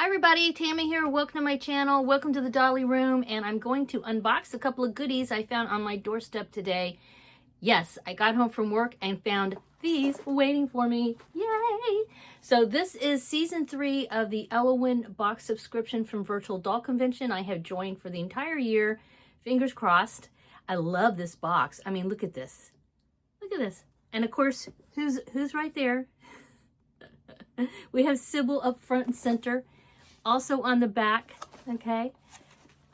Hi everybody, Tammy here. Welcome to my channel. Welcome to the Dolly Room, and I'm going to unbox a couple of goodies I found on my doorstep today. Yes, I got home from work and found these waiting for me. Yay! So this is season 3 of the Ellowyne box subscription from Virtual Doll Convention. I have joined for the entire year. Fingers crossed. I love this box. I mean, look at this. Look at this. And of course, who's right there? We have Sybil up front and center. Also on the back, okay?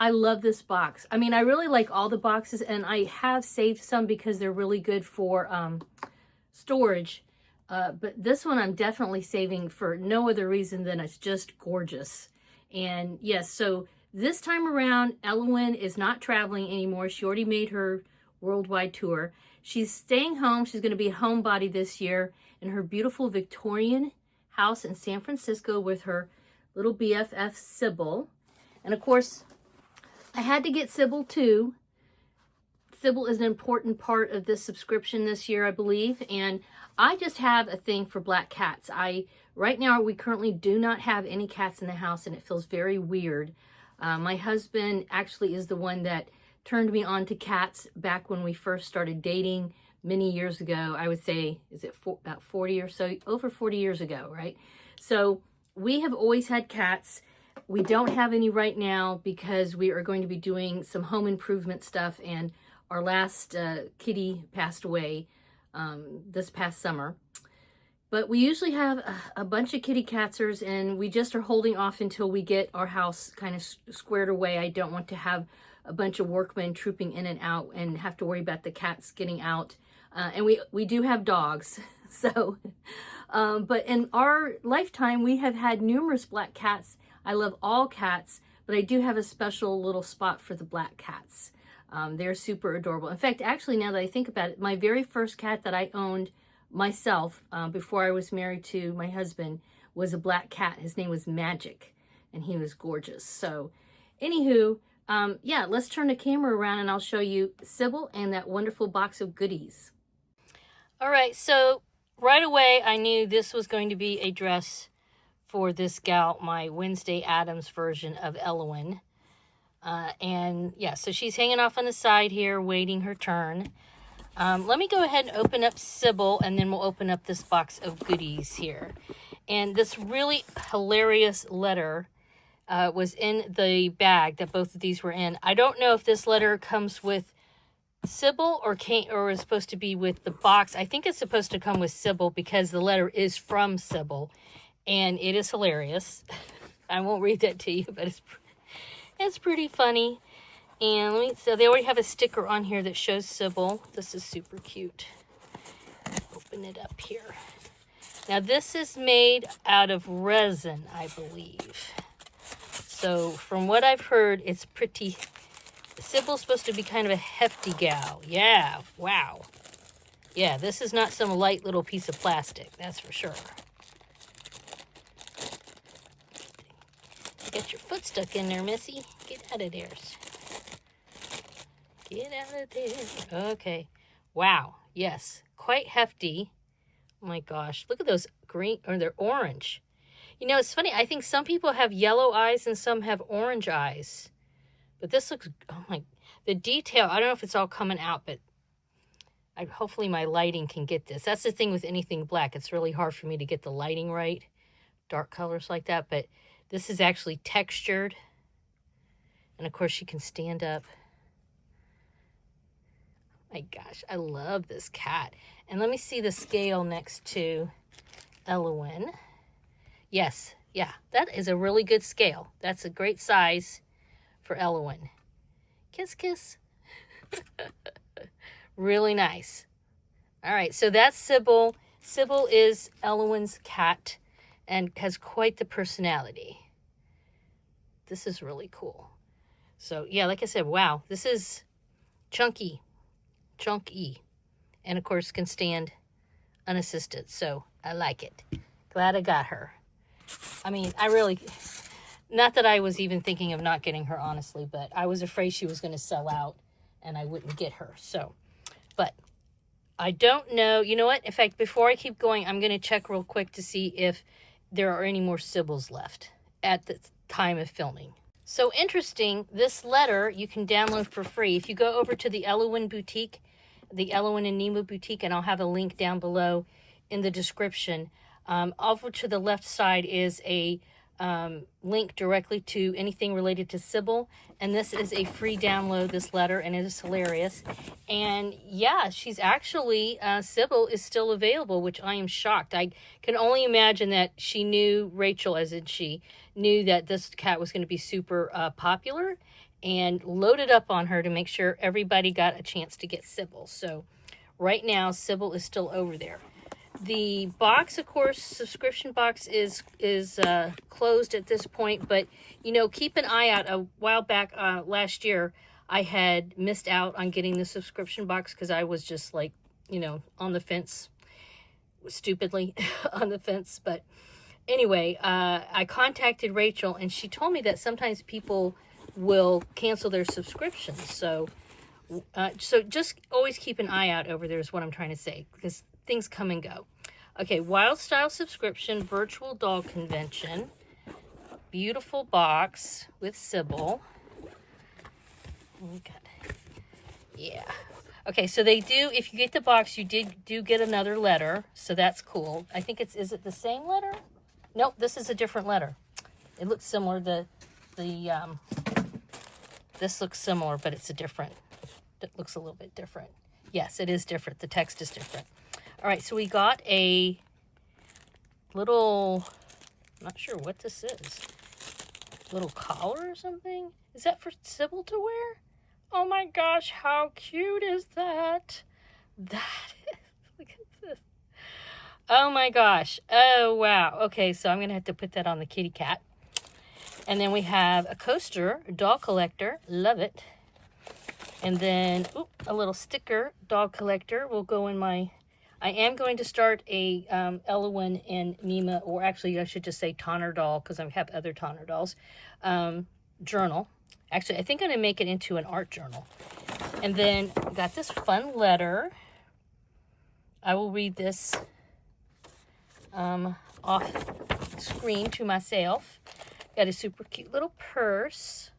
I love this box. I mean, I really like all the boxes, and I have saved some because they're really good for storage. But this one I'm definitely saving for no other reason than it's just gorgeous. And yes, so this time around, Ellowyne is not traveling anymore. She already made her worldwide tour. She's staying home. She's going to be a homebody this year in her beautiful Victorian house in San Francisco with her little BFF Sybil. And of course, I had to get Sybil too. Sybil is an important part of this subscription this year, I believe. And I just have a thing for black cats. Right now, we currently do not have any cats in the house, and it feels very weird. My husband actually is the one that turned me on to cats back when we first started dating many years ago. I would say, is it about 40 or so, over 40 years ago, right? So we have always had cats. We don't have any right now because we are going to be doing some home improvement stuff, and our last kitty passed away this past summer. But we usually have a bunch of kitty catsers, and we just are holding off until we get our house kind of squared away. I don't want to have a bunch of workmen trooping in and out and have to worry about the cats getting out. And we do have dogs. So, but in our lifetime, we have had numerous black cats. I love all cats, but I do have a special little spot for the black cats. They're super adorable. In fact, actually, now that I think about it, my very first cat that I owned myself before I was married to my husband was a black cat. His name was Magic, and he was gorgeous. So, anywho, yeah, let's turn the camera around and I'll show you Sybil and that wonderful box of goodies. All right, so right away, I knew this was going to be a dress for this gal, my Wednesday Addams version of Ellowyne. And yeah, so she's hanging off on the side here, waiting her turn. Let me go ahead and open up Sybil, and then we'll open up this box of goodies here. And this really hilarious letter was in the bag that both of these were in. I don't know if this letter comes with Sybil or is supposed to be with the box. I think it's supposed to come with Sybil because the letter is from Sybil, and it is hilarious. I won't read that to you, but it's pretty funny. And so they already have a sticker on here that shows Sybil. This is super cute. Open it up here. Now this is made out of resin, I believe. So from what I've heard, it's pretty. Sybil's supposed to be kind of a hefty gal. Yeah, wow. Yeah, this is not some light little piece of plastic, that's for sure. You got your foot stuck in there, Missy. Get out of there. Get out of there. Okay. Wow. Yes. Quite hefty. Oh my gosh. Look at those green, or they're orange. You know, it's funny. I think some people have yellow eyes and some have orange eyes. But this looks, oh my, the detail, I don't know if it's all coming out, but hopefully my lighting can get this. That's the thing with anything black. It's really hard for me to get the lighting right. Dark colors like that. But this is actually textured. And of course, she can stand up. My gosh, I love this cat. And let me see the scale next to Ellowyne. Yes, yeah, that is a really good scale. That's a great size for Ellowyne. Kiss, kiss. Really nice. All right, so that's Sybil. Sybil is Ellowyne's cat and has quite the personality. This is really cool. So, yeah, like I said, wow, this is chunky. And, of course, can stand unassisted. So, I like it. Glad I got her. I mean, not that I was even thinking of not getting her, honestly, but I was afraid she was going to sell out and I wouldn't get her. So, but I don't know. You know what? In fact, before I keep going, I'm going to check real quick to see if there are any more Sybils left. at the time of filming. So interesting, this letter you can download for free. If you go over to the Ellowyne Boutique, the Ellowyne and Nemo Boutique, and I'll have a link down below in the description. Over to the left side is a link directly to anything related to Sybil, and this is a free download, this letter, and it is hilarious. And yeah, she's actually, Sybil is still available, which I am shocked. I can only imagine that she knew, Rachel as in she, knew that this cat was going to be super popular and loaded up on her to make sure everybody got a chance to get Sybil. So right now, Sybil is still over there. The box, of course, subscription box is closed at this point, but, you know, keep an eye out. A while back, last year, I had missed out on getting the subscription box because I was just like, you know, on the fence, stupidly on the fence. But anyway, I contacted Rachel, and she told me that sometimes people will cancel their subscriptions. So just always keep an eye out over there is what I'm trying to say, because things come and go. Okay, Wild Style subscription, virtual doll convention, beautiful box with Sybil. Yeah. Okay, so they do, if you get the box, you do get another letter, so that's cool. I think is it the same letter? Nope, this is a different letter. It looks similar. This looks similar, but it's it looks a little bit different. Yes, it is different. The text is different. All right, so we got a little, I'm not sure what this is, little collar or something. Is that for Sybil to wear? Oh my gosh, how cute is that? That is, look at this. Oh my gosh. Oh, wow. Okay, so I'm going to have to put that on the kitty cat. And then we have a coaster, doll collector. Love it. And then, a little sticker, doll collector will go in my, I am going to start a Ellowyne and Nemo, or actually I should just say Tonner doll, because I have other Tonner dolls, journal. Actually, I think I'm going to make it into an art journal. And then got this fun letter. I will read this off screen to myself. Got a super cute little purse.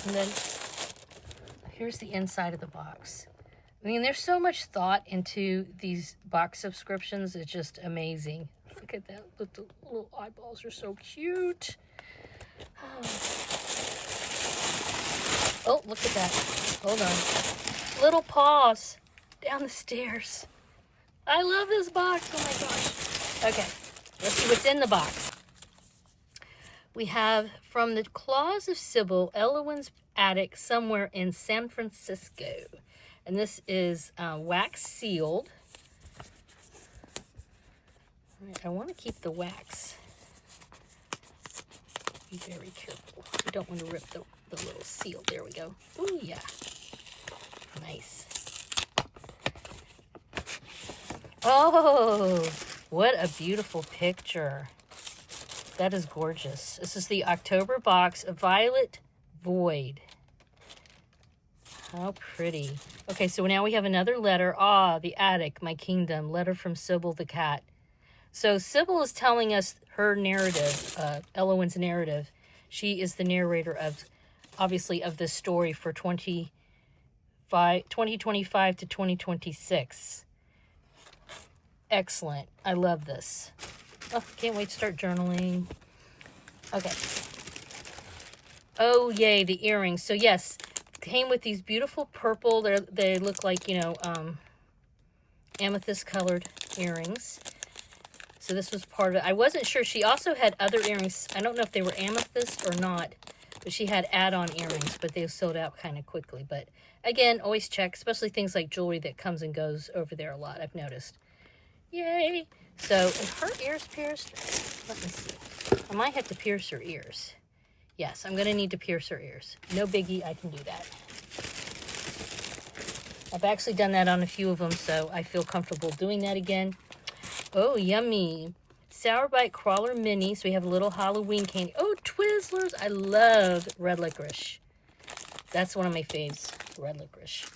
And then here's the inside of the box. I mean, there's so much thought into these box subscriptions. It's just amazing. Look at that. Look, the little eyeballs are so cute. Oh, look at that. Hold on. Little paws down the stairs. I love this box. Oh my gosh. Okay, let's see what's in the box. We have From the Claws of Sybil, Ellowyne's Attic, somewhere in San Francisco. And this is wax sealed. All right, I want to keep the wax. Be very careful. We don't want to rip the little seal. There we go. Oh, yeah. Nice. Oh, what a beautiful picture. That is gorgeous. This is the October box, a Violet Void. How pretty. Okay, so now we have another letter. Ah, the attic, my kingdom. Letter from Sybil the cat. So Sybil is telling us her narrative, Ellowyne's narrative. She is the narrator of, obviously, of this story for 2025 to 2026. Excellent. I love this. Oh, can't wait to start journaling. Okay. Oh, yay, the earrings. So, yes, came with these beautiful purple, they look like, you know, amethyst-colored earrings. So this was part of it. I wasn't sure. She also had other earrings. I don't know if they were amethyst or not, but she had add-on earrings, but they sold out kind of quickly. But, again, always check, especially things like jewelry that comes and goes over there a lot, I've noticed. Yay! So, is her ears pierced? Let me see. I might have to pierce her ears. Yes, I'm going to need to pierce her ears. No biggie, I can do that. I've actually done that on a few of them, so I feel comfortable doing that again. Oh, yummy. Sour Bite Crawler Mini. So we have a little Halloween candy. Oh, Twizzlers. I love red licorice. That's one of my faves, red licorice.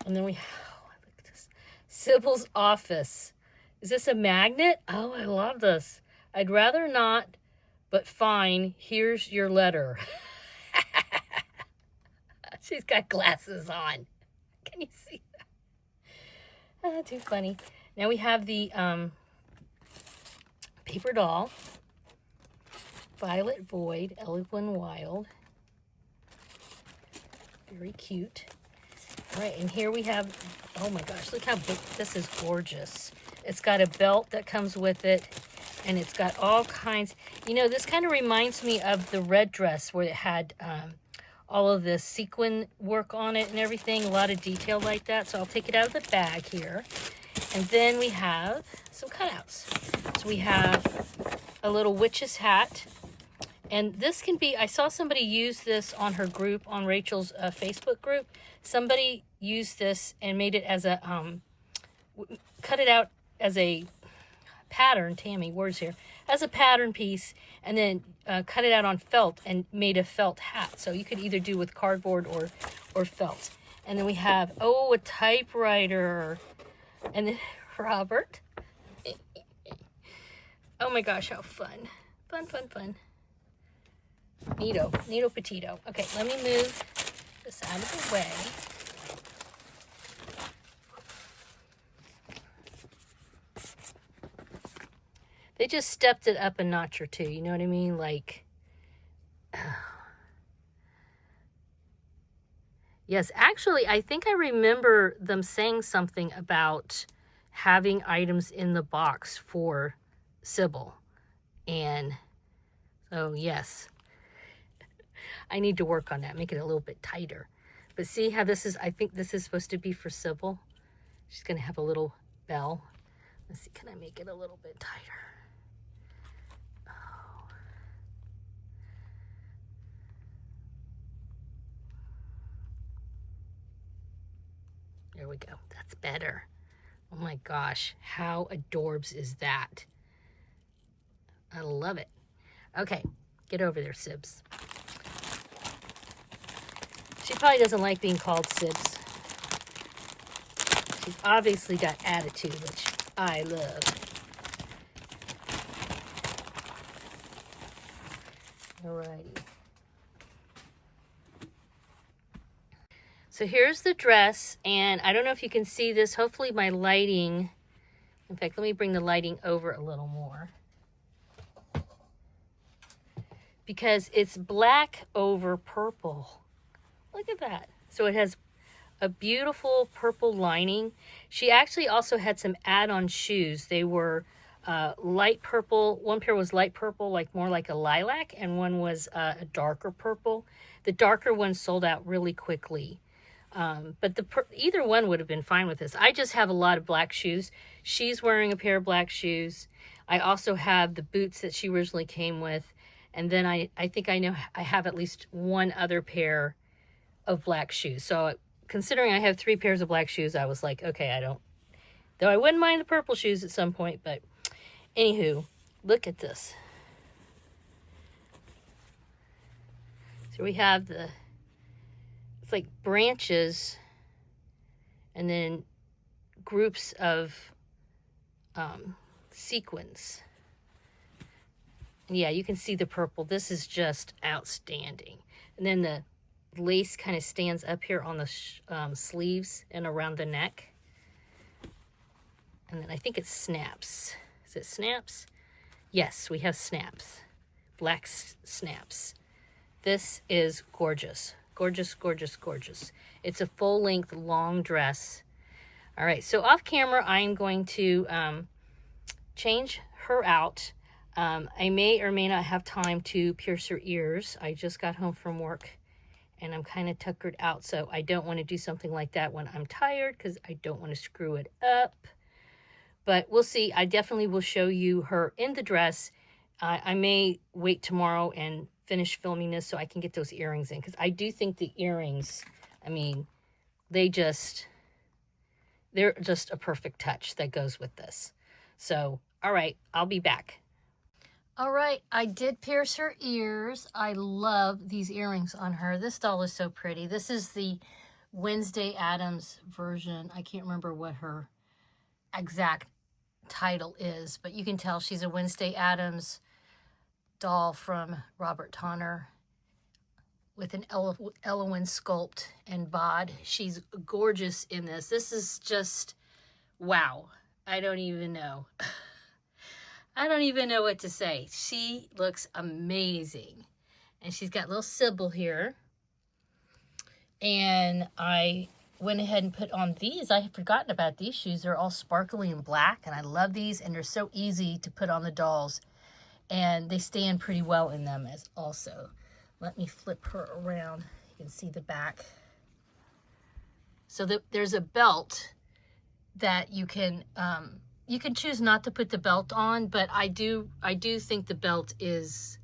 And then we have, oh, look at this. Sybil's Office. Is this a magnet? Oh, I love this. I'd rather not but fine, here's your letter. She's got glasses on. Can you see that? Oh, too funny. Now we have the paper doll. Violet Void, Ellowyne Wilde. Very cute. All right, and here we have, oh my gosh, look how big, this is gorgeous. It's got a belt that comes with it, and it's got all kinds, you know, this kind of reminds me of the red dress where it had all of the sequin work on it and everything, a lot of detail like that. So I'll take it out of the bag here. And then we have some cutouts. So we have a little witch's hat. And this can be, I saw somebody use this on her group, on Rachel's Facebook group. Somebody used this and made it as a, cut it out as a pattern, Tammy, words here, as a pattern piece, and then cut it out on felt and made a felt hat. So you could either do with cardboard or felt. And then we have, oh, a typewriter. And then Robert. Oh my gosh, how fun. Fun, fun, fun. Neato, neato petito. Okay, let me move this out of the way. They just stepped it up a notch or two, you know what I mean? Like, yes, actually, I think I remember them saying something about having items in the box for Sybil. And so, yes. I need to work on that, make it a little bit tighter. But see how this is, I think this is supposed to be for Sybil. She's going to have a little bell. Let's see, can I make it a little bit tighter? Oh. There we go. That's better. Oh my gosh, how adorbs is that? I love it. Okay, get over there, Sibs. She probably doesn't like being called Sibs. She's obviously got attitude, which I love. Alrighty. So here's the dress, and I don't know if you can see this. Hopefully my lighting, in fact, let me bring the lighting over a little more. Because it's black over purple. Look at that. So it has a beautiful purple lining. She actually also had some add-on shoes. They were light purple. One pair was light purple, like more like a lilac, and one was a darker purple. The darker one sold out really quickly. But either one would have been fine with this. I just have a lot of black shoes. She's wearing a pair of black shoes. I also have the boots that she originally came with. And then I think I know I have at least one other pair of black shoes. So considering I have 3 pairs of black shoes, I was like, okay, though I wouldn't mind the purple shoes at some point, but anywho, look at this. So we have it's like branches and then groups of sequins. And yeah, you can see the purple. This is just outstanding. And then the lace kind of stands up here on the sleeves and around the neck. And then I think it snaps. Is it snaps? Yes, we have snaps. Black snaps. This is gorgeous. Gorgeous, gorgeous, gorgeous. It's a full-length long dress. All right, so off camera, I'm going to change her out. I may or may not have time to pierce her ears. I just got home from work and I'm kind of tuckered out, so I don't want to do something like that when I'm tired because I don't want to screw it up. But we'll see. I definitely will show you her in the dress. I may wait tomorrow and finish filming this so I can get those earrings in, because I do think the earrings, I mean, they're just a perfect touch that goes with this. So, all right, I'll be back. All right, I did pierce her ears. I love these earrings on her. This doll is so pretty. This is the Wednesday Addams version. I can't remember what her exact title is, but you can tell she's a Wednesday Addams doll from Robert Tonner with an Ellowyne sculpt and bod. She's gorgeous in this. This is just, wow. I don't even know. I don't even know what to say. She looks amazing. And she's got little Sybil here. And I went ahead and put on these. I had forgotten about these shoes. They're all sparkly and black, and I love these, and they're so easy to put on the dolls. And they stand pretty well in them as also. Let me flip her around. You can see the back. So there's a belt that you can choose not to put the belt on, but I do think the belt is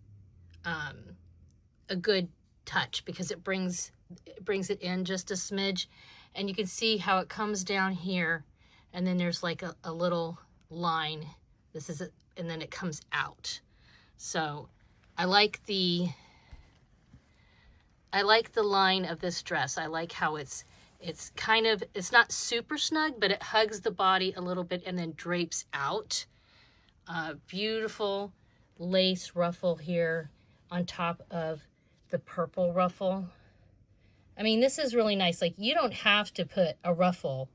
a good touch because it brings it in just a smidge, and you can see how it comes down here, and then there's like a little line. This is it, and then it comes out. So I like the line of this dress. I like how it's kind of, it's not super snug, but it hugs the body a little bit and then drapes out. Beautiful lace ruffle here on top of the purple ruffle. I mean, this is really nice. Like, you don't have to put a ruffle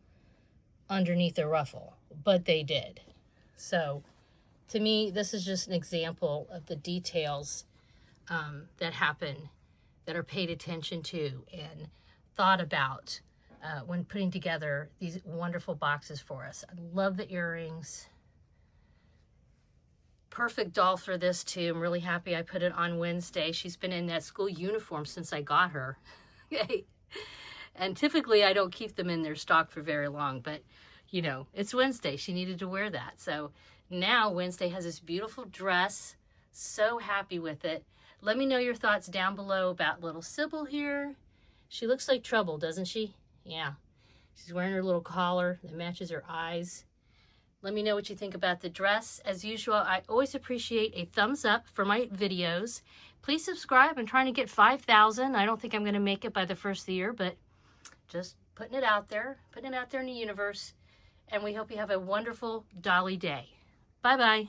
underneath a ruffle, but they did. So to me, this is just an example of the details that happen, that are paid attention to and thought about when putting together these wonderful boxes for us. I love the earrings. Perfect doll for this too. I'm really happy I put it on Wednesday. She's been in that school uniform since I got her. And typically I don't keep them in their stock for very long, but you know, it's Wednesday. She needed to wear that. So now Wednesday has this beautiful dress. So happy with it. Let me know your thoughts down below about little Sybil here. She looks like trouble, doesn't she? Yeah. She's wearing her little collar that matches her eyes. Let me know what you think about the dress. As usual, I always appreciate a thumbs up for my videos. Please subscribe. I'm trying to get 5,000. I don't think I'm going to make it by the first of the year, but just putting it out there in the universe. And we hope you have a wonderful Dolly day. Bye-bye.